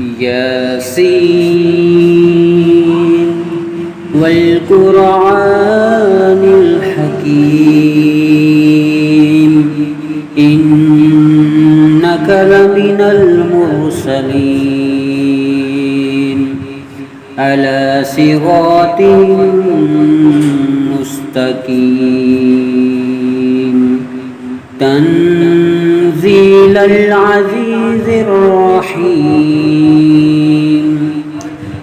ياسين والقرآن الحكيم إنك لمن المرسلين على صراط مستقيم تنزيل العزيز الرحيم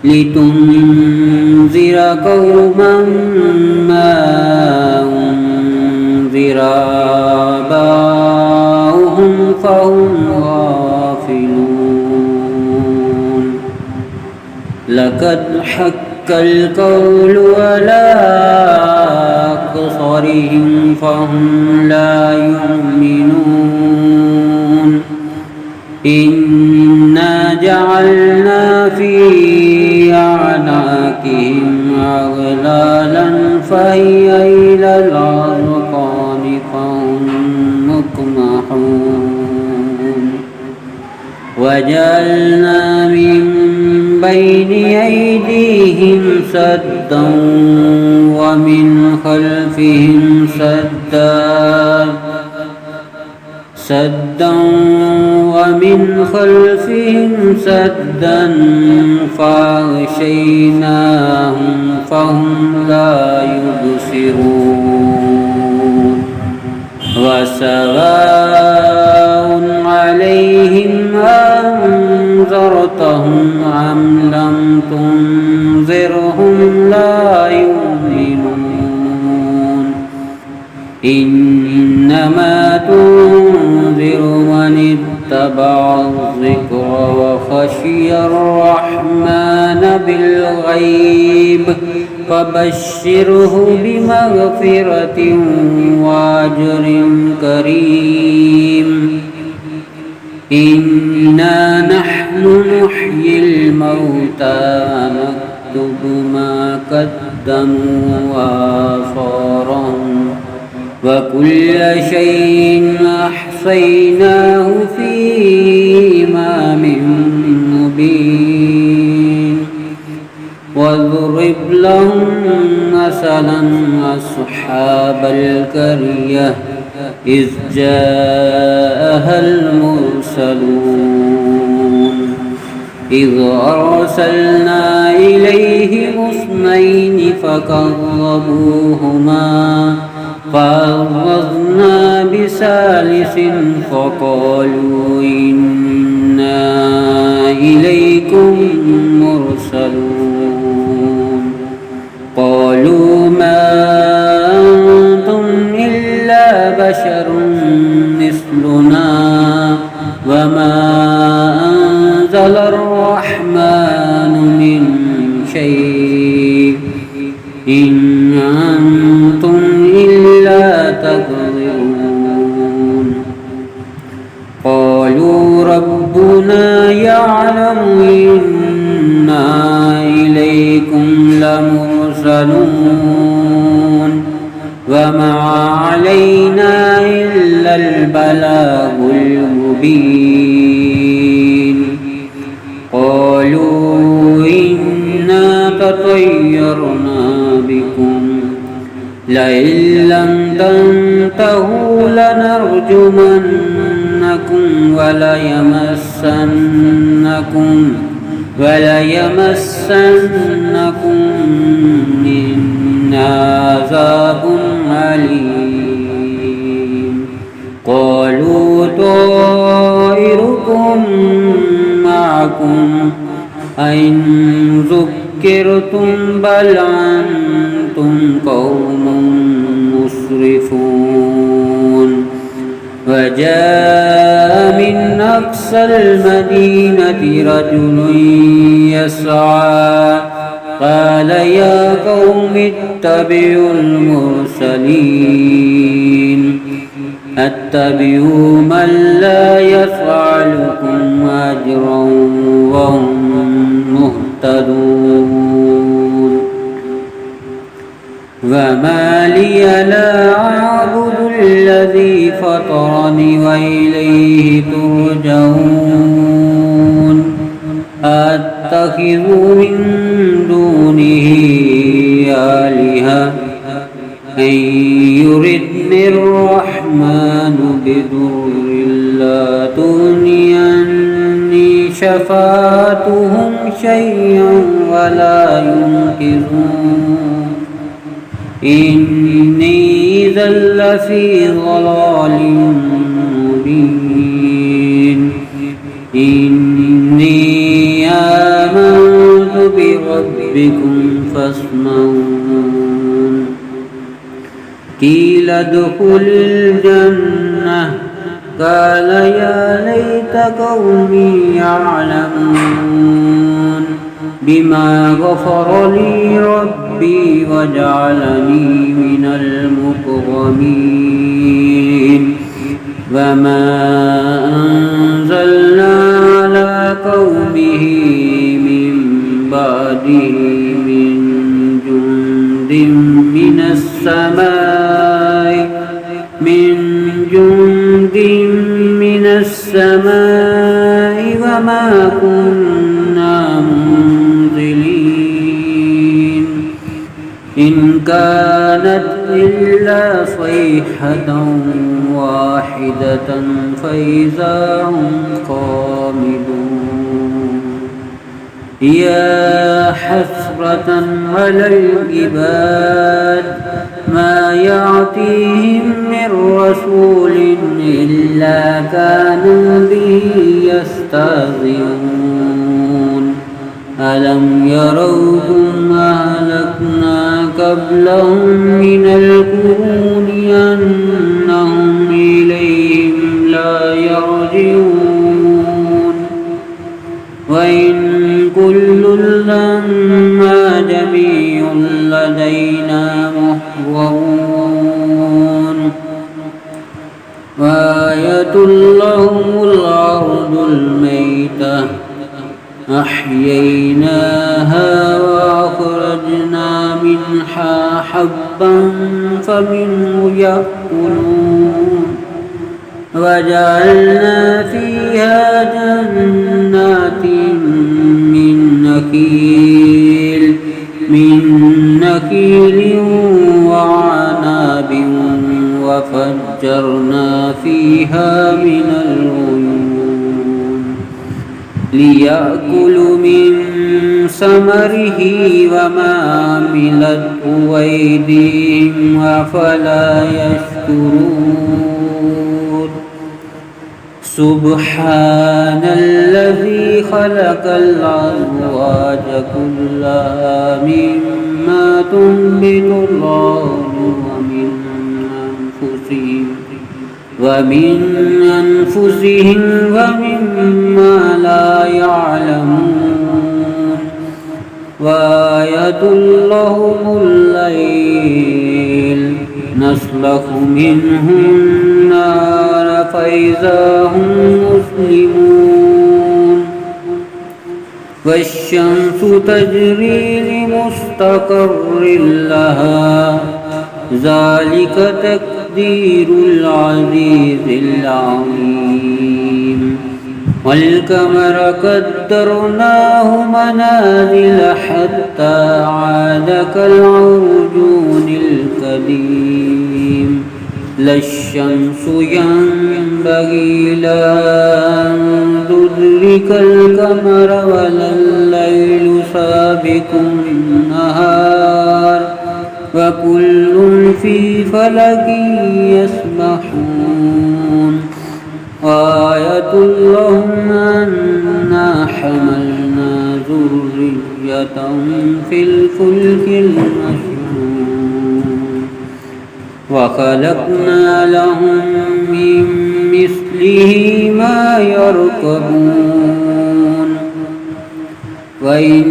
لتنذر قوما ما أنذر آباؤهم فهم غافلون لقد حق القول على أكثرهم فهم لا يؤمنون إنا جعلنا في أعناقهم أغلالا فهي إلى الأذقان فهم مقمحون وجعلنا من بين أيديهم سدا ومن خلفهم سدا فأغشيناهم فهم لا يبصرون وسواء عليهم أنذرتهم أم لم تنذرهم لا يؤمنون إنما تنذر من اتبع الذكر وخشي الرحمن بالغيب فبشره بمغفرة وأجر كريم إنا نحن نحيي الموتى نكتب ما قدموا وآثارهم وكل شيء أحصيناه في إمام مبين واضرب لهم مثلا أصحاب القرية إذ جاءها المرسلون إذ أرسلنا إليهم 2 فكذبوهما فعززنا بثالث فقالوا إنا إليكم مرسلون قالوا ما أنتم إلا بشر مثلنا وما أنزل الرحمن من شيء إن أنتم إلا تكذبون قالوا ربنا يعلم إنا إليكم لمرسلون وما علينا إلا البلاغ المبين قالوا إنا تطيرنا بكم لئن لم تنتهوا لنرجمنكم وليمسنكم منا عذاب أليم قالوا طائركم معكم أئن ذكرتم بل أنتم قوم مسرفون وجاء من أقصى المدينة رجل يسعى قال يا قوم اتبعوا المرسلين اتبعوا من لا يسألكم أجرا وهم مهتدون وما لي لا أعبد الذي فطرني وإليه ترجعون تتخذوا من دونه آلهة إن يردني الرحمن بضر لا تغني عني شفاعتهم شيئا ولا ينقذون إني إذا لفي ضلال مبين إني آمنت بربكم فاسمعون قيل ادخل الجنة قال يا ليت قومي يعلمون بما غفر لي ربي وجعلني من المكرمين وما أنزلنا على قومه من بعده من جند من السماء وما كنا منزلين إن كانت إلا صيحة واحدة فإذا هم خامدون يا حسرة على العباد ما يأتيهم من رسول إلا كانوا به يستهزئون ألم يروا ما أهلكنا قبلهم من القرون أنهم إليهم لا يرجعون وإن كل لما جميع لدينا محضرون وآية لهم الأرض الميتة أحييناها وأخرجنا منها حبا فمنه يأكلون وجعلنا فيها جنات من نخيل وعناب وفجرنا فيها من العيون ليأكلوا من ثمره وما عملته أيديهم أفلا يشكرون سبحان الذي خلق الأزواج كلها مما تنبت الأرض ومن أنفسهم ومما لا يعلمون وآية لهم الليل نسلخ منه النار فإذا هم مسلمون والشمس تجري لمستقر لها ذلك تقدير العزيز العليم والقمر قدرناه منازل حتى عاد كالعرجون القديم لا الشمس ينبغي لها أن تدرك القمر ولا الليل سابق النهار وكل في فلك يسبحون آية لهم أنا حملنا ذريتهم في الفلك المشحون وخلقنا لهم من مثله ما يركبون وإن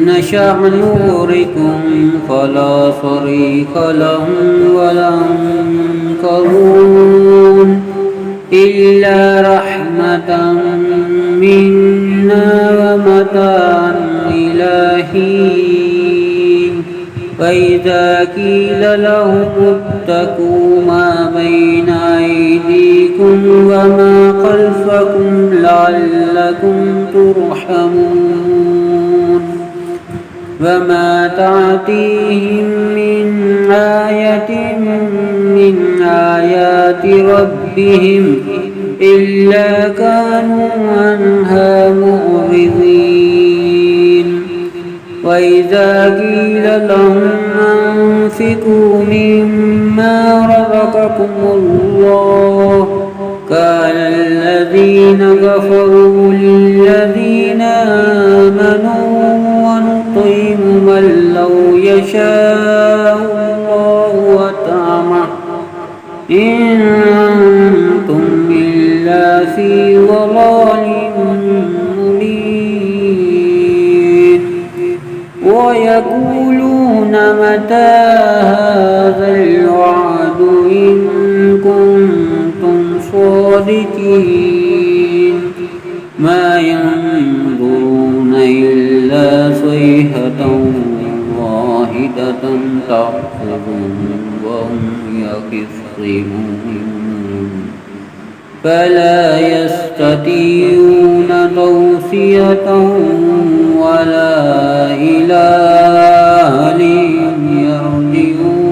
نشأ نغرقهم فلا صريخ لهم ولا ينقذون إلا رحمة منا ومتاعا إلى حين وإذا قيل لهم اتقوا ما بين أيديكم وما خلفكم لعلكم ترحمون وما تأتيهم من آية من آيات ربهم إلا كانوا عنها معرضين وإذا قيل لهم أنفقوا مما رزقكم الله قال الذين كفروا للذين آمنوا ونطعم من لو يشاء الله وطعمه إن أنتم إلا في ضلال مبين ويقولون متى هذا الوعد إن كنتم صادقين ما ينظرون إلا صيحة واحدة تأخذهم وهم يخصمون فلا يستطيعون توصية ولا إلى أهلهم يرجعون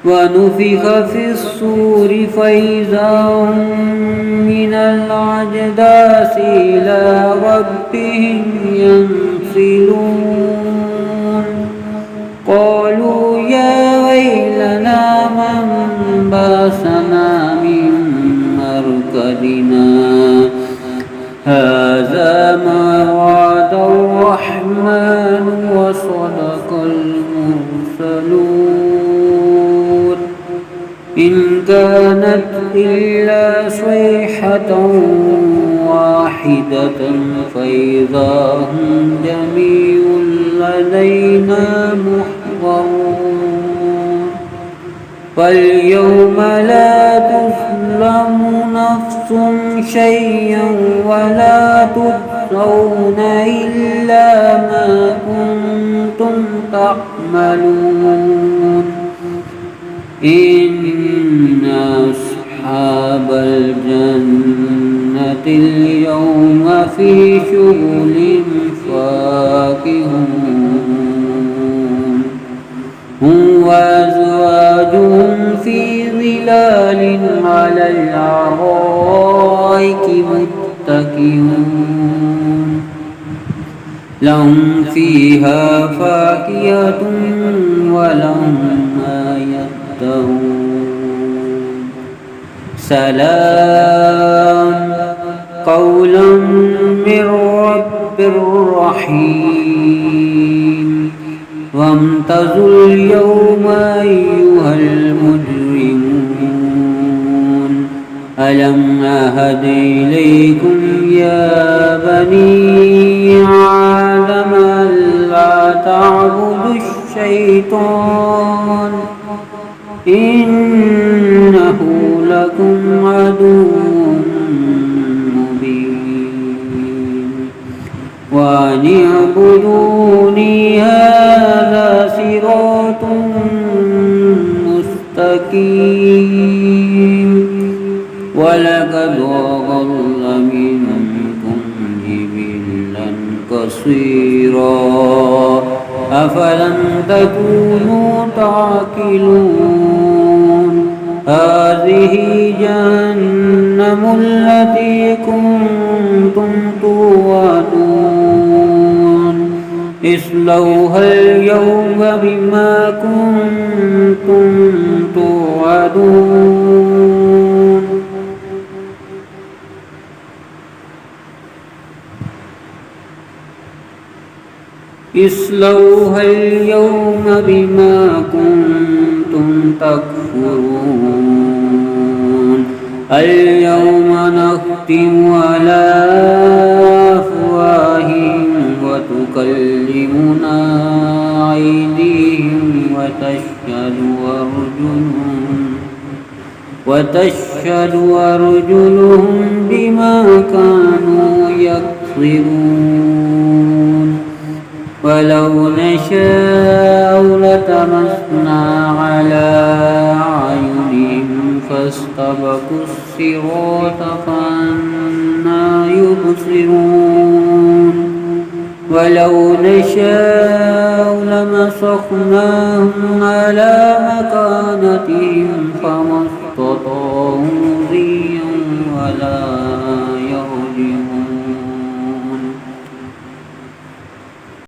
ونفخ في الصور فإذا هم من الأجداث إلى ربهم ينسلون قالوا يا ويلنا من بعثنا من مرقدنا هذا ما وعد الرحمن وصدق المرسلون إن كانت إلا صيحة واحدة فإذا هم جميع لدينا محضرون فاليوم لا تظلم نفس شيئا ولا تجزون إلا ما كنتم تعملون إن أصحاب الجنة اليوم في شغل فاكهون هم وأزواجهم في ظلال على الأرائك متكئون لهم فيها فاكهة ولهم ما سلام قولا من رب رحيم وامتازوا اليوم أيها المجرمون ألم أعهد إليكم يا بني آدم ألا تعبدوا الشيطان إنه لكم عدو مبين وأن اعبدوني هذا صراط مستقيم ولقد أضل منكم جبلا كثيرا أفلم تكونوا تعقلون هذه جهنم التي كنتم توعدون اصلوها اليوم بما كنتم توعدون اصلوها اليوم بما كنتم تكفرون اليوم نختم على أفواههم وتكلمنا أيديهم وتشهد أرجلهم بما كانوا يكسبون ولو نشاء لطمسنا على أعينهم فاستبقوا الصراط فأنى يبصرون ولو نشاء لمسخناهم على مكانتهم فما استطاعوا مضيا ولا